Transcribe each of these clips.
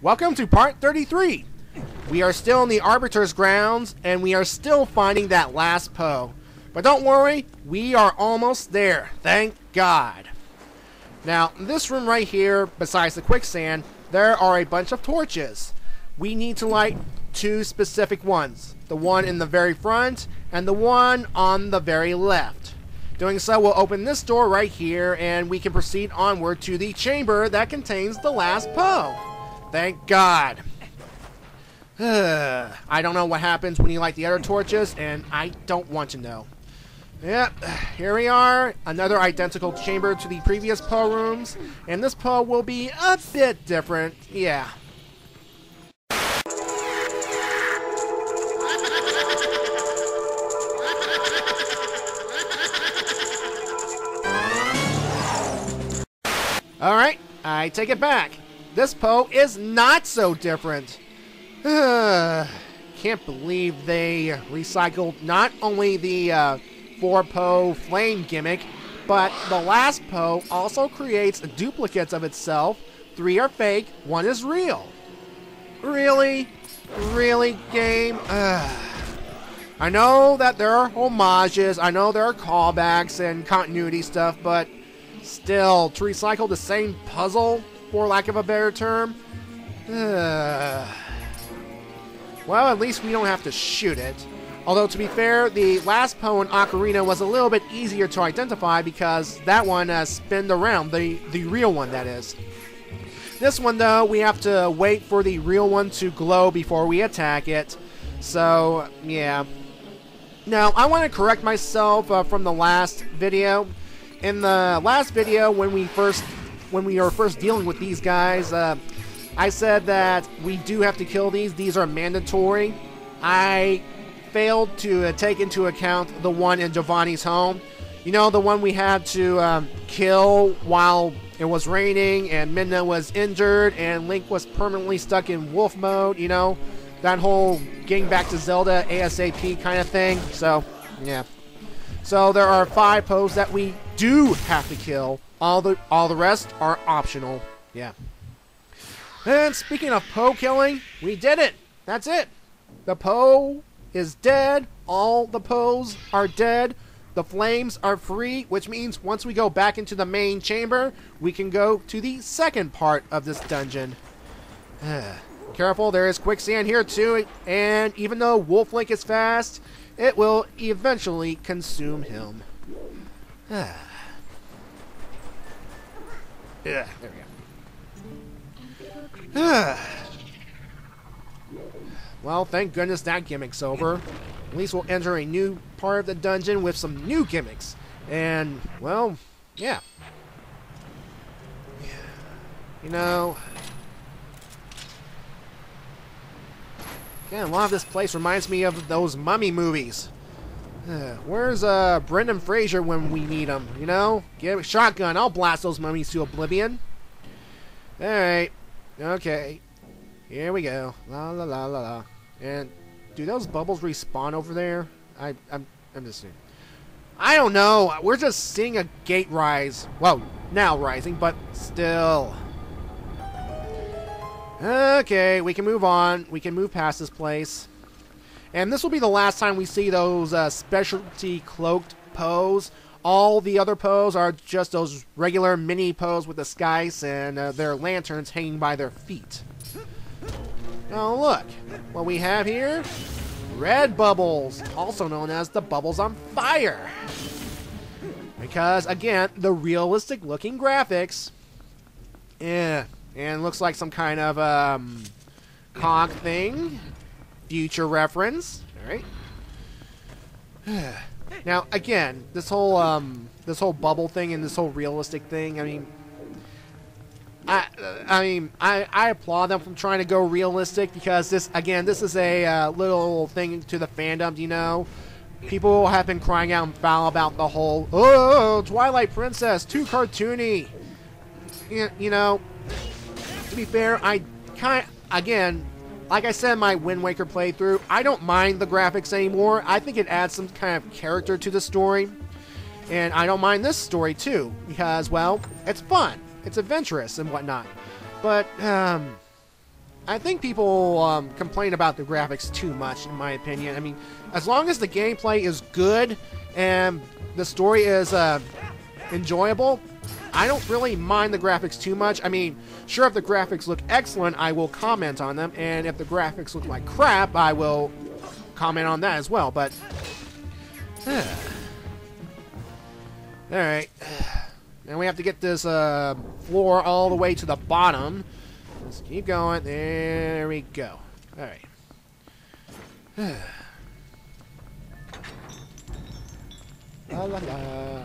Welcome to part 33. We are still in the Arbiter's grounds, and we are still finding that last Poe. But don't worry, we are almost there, thank God. Now, in this room right here, besides the quicksand, there are a bunch of torches. We need to light two specific ones. The one in the very front, and the one on the very left. Doing so will open this door right here, and we can proceed onward to the chamber that contains the last Poe. Thank God. I don't know what happens when you light the other torches, and I don't want to know. Yep, here we are. Another identical chamber to the previous Poe rooms, and this Poe will be a bit different. Yeah. Alright, I take it back. This Poe is not so different. Can't believe they recycled not only the 4 Poe flame gimmick, but the last Poe also creates duplicates of itself. 3 are fake, 1 is real. Really? Really, game? I know that there are homages, I know there are callbacks and continuity stuff, but still, to recycle the same puzzle, for lack of a better term? Well, at least we don't have to shoot it. Although, to be fair, the last Poe in Ocarina was a little bit easier to identify because that one spinned around, the real one, that is. This one, though, we have to wait for the real one to glow before we attack it. So, yeah. Now, I want to correct myself from the last video. In the last video, when we were first dealing with these guys, I said that we do have to kill these. These are mandatory. I failed to take into account the one in Giovanni's home. You know, the one we had to kill while it was raining and Midna was injured and Link was permanently stuck in wolf mode, you know? That whole getting back to Zelda ASAP kind of thing. So, yeah. So there are 5 Poes that we do have to kill. All the rest are optional. Yeah. And speaking of Poe killing, we did it. That's it. The Poe is dead. All the Poes are dead. The flames are free, which means once we go back into the main chamber, we can go to the second part of this dungeon. Careful, there is quicksand here too, and even though Wolf Link is fast, it will eventually consume him. Yeah, there we go. Well, thank goodness that gimmick's over. At least we'll enter a new part of the dungeon with some new gimmicks. And, well, yeah. You know, yeah, a lot of this place reminds me of those mummy movies. Where's Brendan Fraser when we need him, you know? Get a shotgun, I'll blast those mummies to oblivion. Alright. Okay. Here we go. La la la la la. And do those bubbles respawn over there? I'm just saying. I don't know. We're just seeing a gate rise. Well, now rising, but still. Okay, we can move on. We can move past this place. And this will be the last time we see those specialty cloaked Poes. All the other Poes are just those regular mini Poes with the skies and their lanterns hanging by their feet. Now look, what we have here, red bubbles, also known as the bubbles on fire. Because, again, the realistic looking graphics. Yeah, and looks like some kind of cog thing. Future reference. Alright. Now, again, this whole bubble thing and this whole realistic thing, I applaud them from trying to go realistic because this is a little thing to the fandom, you know. People have been crying out and foul about the whole, oh, Twilight Princess, too cartoony. You know, to be fair, again, like I said in my Wind Waker playthrough, I don't mind the graphics anymore. I think it adds some kind of character to the story. And I don't mind this story too, because, well, it's fun. It's adventurous and whatnot. But, I think people complain about the graphics too much, in my opinion. I mean, as long as the gameplay is good and the story is enjoyable, I don't really mind the graphics too much. I mean, sure, if the graphics look excellent, I will comment on them, and if the graphics look like crap, I will comment on that as well, but... Alright. Now we have to get this floor all the way to the bottom. Let's keep going. There we go. Alright. La la la.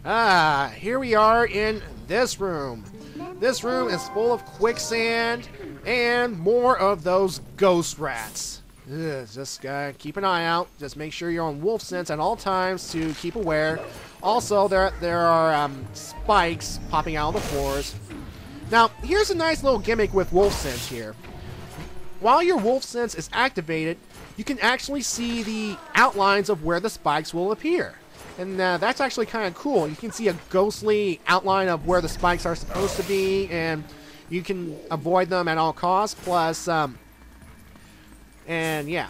Ah, here we are in this room. This room is full of quicksand and more of those ghost rats. Just keep an eye out. Just make sure you're on wolf sense at all times to keep aware. Also, there are spikes popping out of the floors. Now, here's a nice little gimmick with wolf sense here. While your wolf sense is activated, you can actually see the outlines of where the spikes will appear. And that's actually kind of cool. You can see a ghostly outline of where the spikes are supposed to be, and you can avoid them at all costs. Plus, and yeah.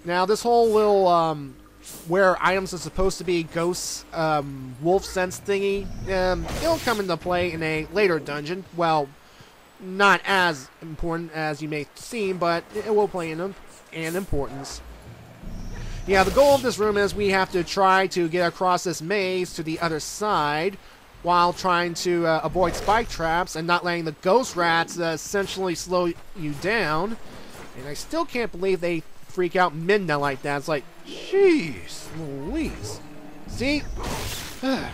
Now, this whole little where items are supposed to be ghosts, wolf sense thingy, it'll come into play in a later dungeon. Well, not as important as you may seem, but it will play an importance. Yeah, the goal of this room is we have to try to get across this maze to the other side while trying to avoid spike traps and not letting the ghost rats essentially slow you down. And I still can't believe they freak out midnight like that. It's like, jeez Louise. See? I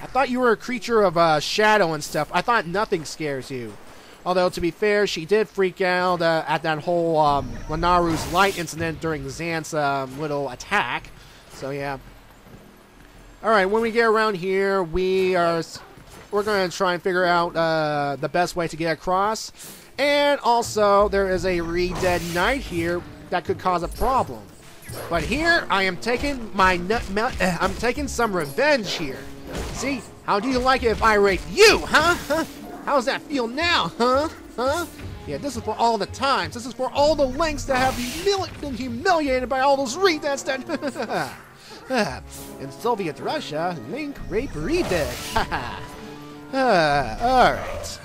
thought you were a creature of shadow and stuff. I thought nothing scares you. Although, to be fair, she did freak out at that whole Lanaru's light incident during Xanth's little attack. So, yeah. Alright, when we get around here, we're going to try and figure out the best way to get across. And also, there is a re-dead knight here that could cause a problem. But here, I am taking I'm taking some revenge here. See? How do you like it if I rape you, huh? How does that feel now, huh? Yeah, this is for all the times. This is for all the lengths that have been humiliated by all those retards that... In Soviet Russia, Link rape rebid. Alright.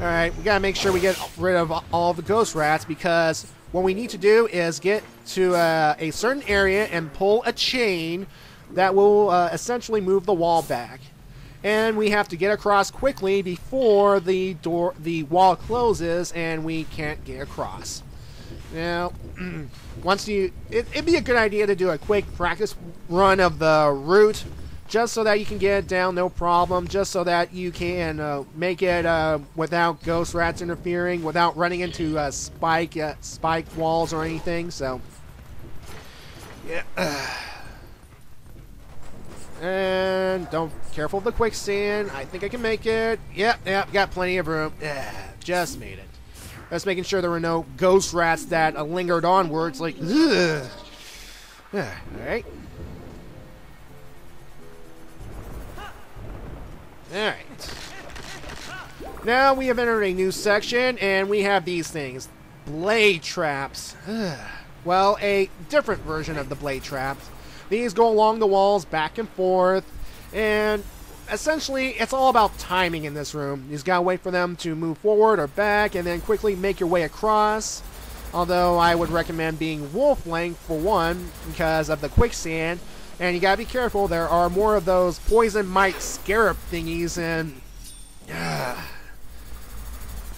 Alright, we gotta make sure we get rid of all the ghost rats, because what we need to do is get to a certain area and pull a chain that will essentially move the wall back. And we have to get across quickly before the wall closes and we can't get across. Now, it'd be a good idea to do a quick practice run of the route, just so that you can get it down, no problem, just so that you can make it without ghost rats interfering, without running into spike walls or anything. So, yeah. And careful of the quicksand. I think I can make it. Yep, got plenty of room. Just made it. Just making sure there were no ghost rats that lingered onwards. Like, ugh. Alright. Alright. Now we have entered a new section, and we have these things. Blade traps. Well, a different version of the blade traps. These go along the walls, back and forth, and essentially it's all about timing in this room. You just gotta wait for them to move forward or back, and then quickly make your way across. Although I would recommend being wolf length for one, because of the quicksand, and you gotta be careful. There are more of those poison mite scarab thingies, and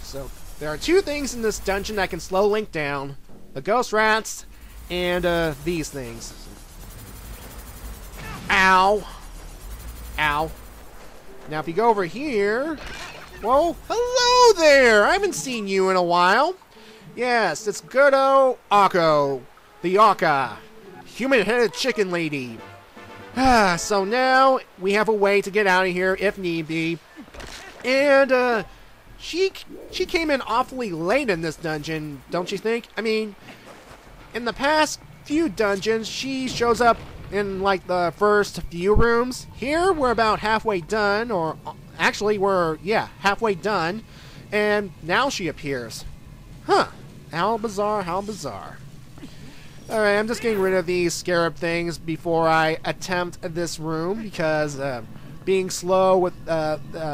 so there are two things in this dungeon that can slow Link down: the ghost rats and these things. Ow. Ow. Now, if you go over here... Whoa, hello there! I haven't seen you in a while. Yes, it's good old Akko, the Akka, human-headed chicken lady. So now, we have a way to get out of here, if need be. And, she came in awfully late in this dungeon, don't you think? I mean, in the past few dungeons, she shows up in like the first few rooms. Here we're about halfway done, or actually we're halfway done, And now she appears. Huh. How bizarre, how bizarre. Alright, I'm just getting rid of these scarab things before I attempt this room, because being slow with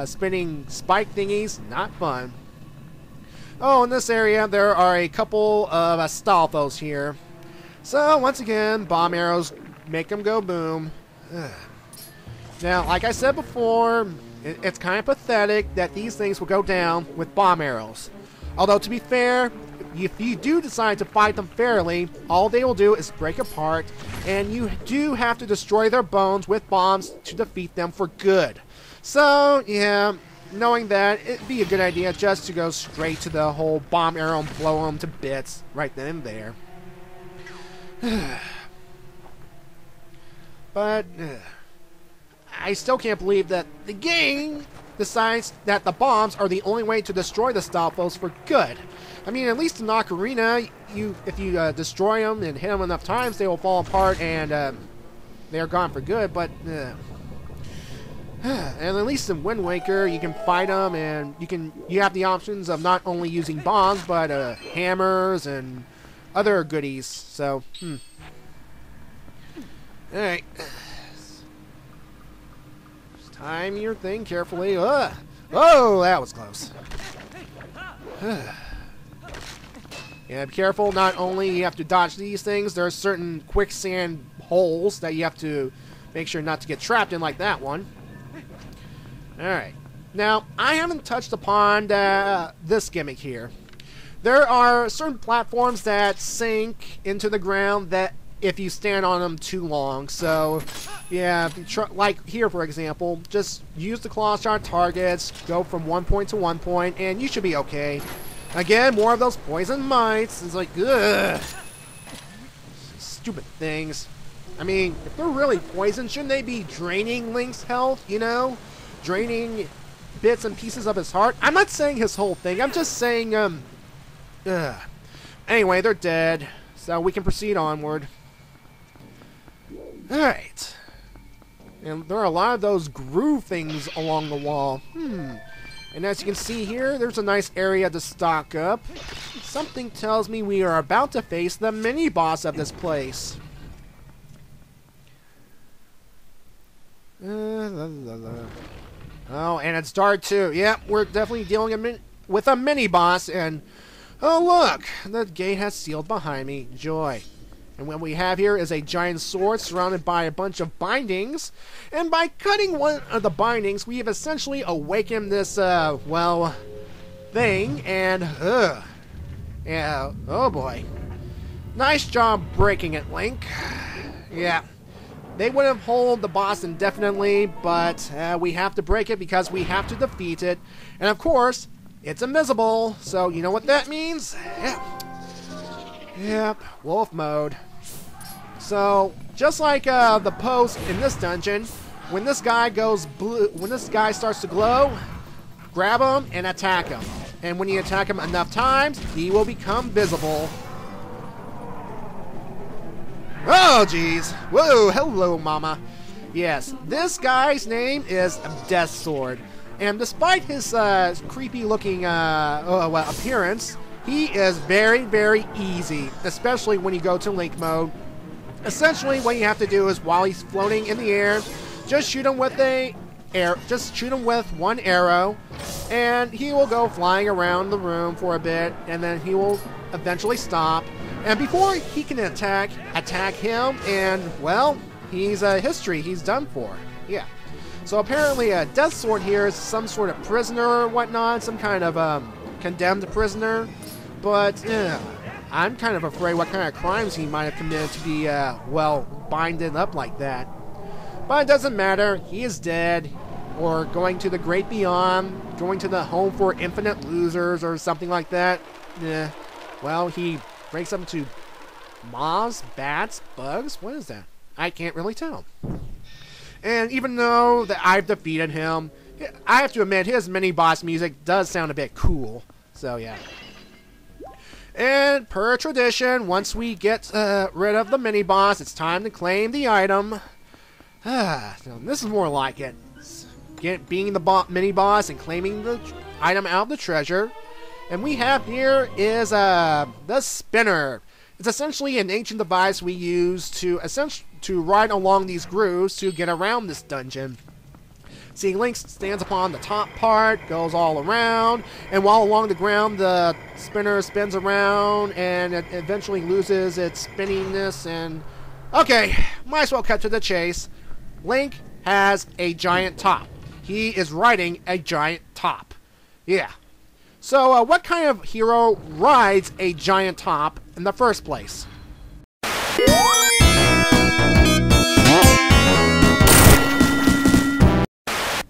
spinning spike thingies, not fun. Oh, in this area, there are a couple of Astolfos here. So, once again, bomb arrows make them go boom. Now, like I said before, it's kind of pathetic that these things will go down with bomb arrows. Although, to be fair, if you do decide to fight them fairly, all they will do is break apart, and you do have to destroy their bones with bombs to defeat them for good. So, yeah, knowing that, it'd be a good idea just to go straight to the whole bomb arrow and blow them to bits right then and there. But I still can't believe that the game decides that the bombs are the only way to destroy the Astolfos for good. I mean, at least in Ocarina, if you destroy them and hit them enough times, they will fall apart and they're gone for good. But and at least in Wind Waker, you can fight them, and you have the options of not only using bombs but hammers and other goodies. So, all right, just time your thing carefully. Oh, that was close. Yeah, be careful. Not only you have to dodge these things, there are certain quicksand holes that you have to make sure not to get trapped in, like that one. Alright. Now, I haven't touched upon this gimmick here. There are certain platforms that sink into the ground that if you stand on them too long. So, yeah, if you like here, for example, just use the claw shot targets, go from one point to one point, and you should be okay. Again, more of those poison mites. It's like, ugh. Stupid things. I mean, if they're really poison, shouldn't they be draining Link's health, you know? Draining bits and pieces of his heart? I'm not saying his whole thing. I'm just saying, Anyway, they're dead. So we can proceed onward. Alright. And there are a lot of those groove things along the wall. And as you can see here, there's a nice area to stock up. Something tells me we are about to face the mini-boss of this place. Oh, and it's dark too. Yep, we're definitely dealing with a mini-boss, and oh look, the gate has sealed behind me. Joy. And what we have here is a giant sword surrounded by a bunch of bindings. And by cutting one of the bindings, we have essentially awakened this, well, thing. And, yeah, oh boy. Nice job breaking it, Link. Yeah. They would have held the boss indefinitely, but we have to break it because we have to defeat it. And of course, it's invisible. So, you know what that means? Yep, wolf mode. So, just like the post in this dungeon, when this guy goes blue, when this guy starts to glow, grab him and attack him. And when you attack him enough times, he will become visible. Oh, jeez. Whoa, hello, mama. Yes, this guy's name is Death Sword. And despite his creepy-looking appearance, he is very, very easy, especially when you go to Link mode. Essentially, what you have to do is, while he's floating in the air, just shoot him with one arrow, and he will go flying around the room for a bit, and then he will eventually stop. And before he can attack him, and well, he's history. He's done for. Yeah. So apparently, a Death Sword here is some sort of prisoner or whatnot, some kind of condemned prisoner. But I'm kind of afraid what kind of crimes he might have committed to be, well, binded up like that. But it doesn't matter. He is dead, or going to the great beyond, going to the home for infinite losers, or something like that. Yeah. Well, he breaks up into moths, bats, bugs. What is that? I can't really tell. And even though that I've defeated him, I have to admit his mini-boss music does sound a bit cool. So yeah. And per tradition, once we get rid of the mini-boss, it's time to claim the item. So this is more like it. Being the mini-boss and claiming the item out of the treasure. And we have here is the spinner. It's essentially an ancient device we use to ride along these grooves to get around this dungeon. See, Link stands upon the top part, goes all around, and while along the ground, the spinner spins around, and it eventually loses its spinniness, and... Okay, might as well cut to the chase. Link has a giant top. He is riding a giant top. Yeah. So, what kind of hero rides a giant top in the first place?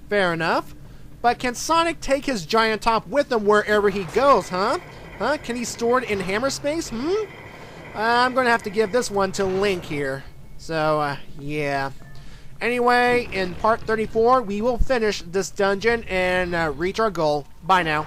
Fair enough. But can Sonic take his giant top with him wherever he goes, huh? Can he store it in hammer space? I'm going to have to give this one to Link here. So, yeah. Anyway, in part 34, we will finish this dungeon and reach our goal. Bye now.